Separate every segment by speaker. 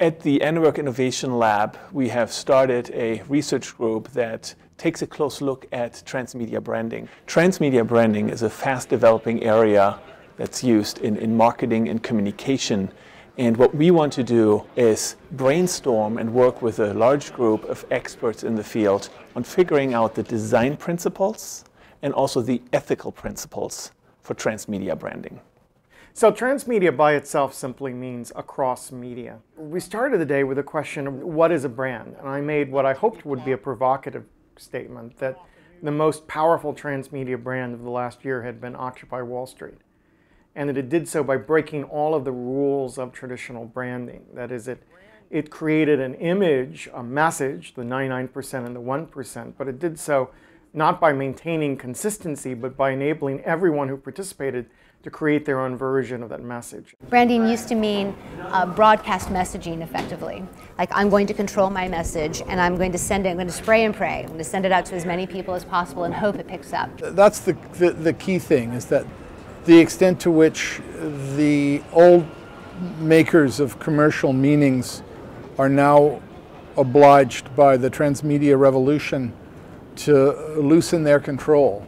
Speaker 1: At the Annenberg Innovation Lab, we have started a research group that takes a close look at transmedia branding. Transmedia branding is a fast-developing area that's used in marketing and communication. And what we want to do is brainstorm and work with a large group of experts in the field on figuring out the design principles and also the ethical principles for transmedia branding.
Speaker 2: So transmedia by itself simply means across media. We started the day with a question of what is a brand? And I made what I hoped would be a provocative statement that the most powerful transmedia brand of the last year had been Occupy Wall Street. And that it did so by breaking all of the rules of traditional branding. That is, it created an image, a message, the 99% and the 1%, but it did so not by maintaining consistency, but by enabling everyone who participated to create their own version of that message.
Speaker 3: Branding used to mean broadcast messaging effectively. Like, I'm going to control my message and I'm going to send it, I'm going to spray and pray. I'm going to send it out to as many people as possible and hope it picks up.
Speaker 4: That's the key thing, is that the extent to which the old makers of commercial meanings are now obliged by the transmedia revolution to loosen their control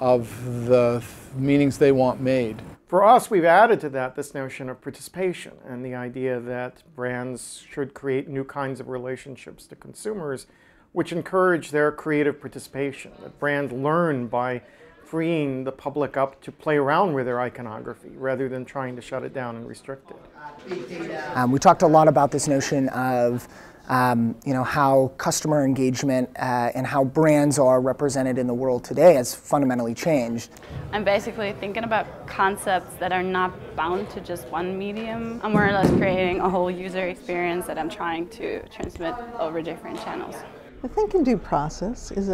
Speaker 4: of the meanings they want made.
Speaker 2: For us, we've added to that this notion of participation and the idea that brands should create new kinds of relationships to consumers which encourage their creative participation, that brands learn by freeing the public up to play around with their iconography rather than trying to shut it down and restrict it.
Speaker 5: We talked a lot about this notion of how customer engagement and how brands are represented in the world today has fundamentally changed.
Speaker 6: I'm basically thinking about concepts that are not bound to just one medium. I'm more or less creating a whole user experience that I'm trying to transmit over different channels.
Speaker 7: The Think and Do process is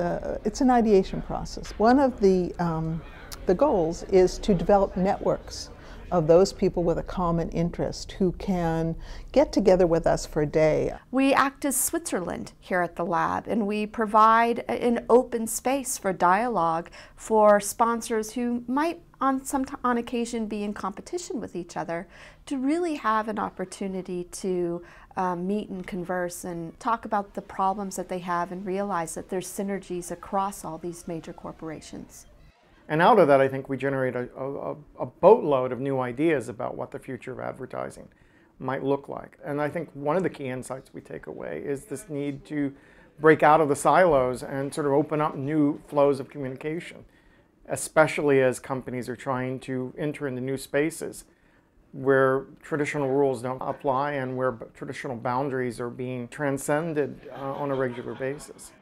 Speaker 7: it's an ideation process. One of the goals is to develop networks of those people with a common interest who can get together with us for a day.
Speaker 8: We act as Switzerland here at the lab, and we provide an open space for dialogue for sponsors who might on occasion be in competition with each other, to really have an opportunity to meet and converse and talk about the problems that they have and realize that there's synergies across all these major corporations.
Speaker 2: And out of that, I think we generate a boatload of new ideas about what the future of advertising might look like. And I think one of the key insights we take away is this need to break out of the silos and sort of open up new flows of communication, especially as companies are trying to enter into new spaces where traditional rules don't apply and where traditional boundaries are being transcended on a regular basis.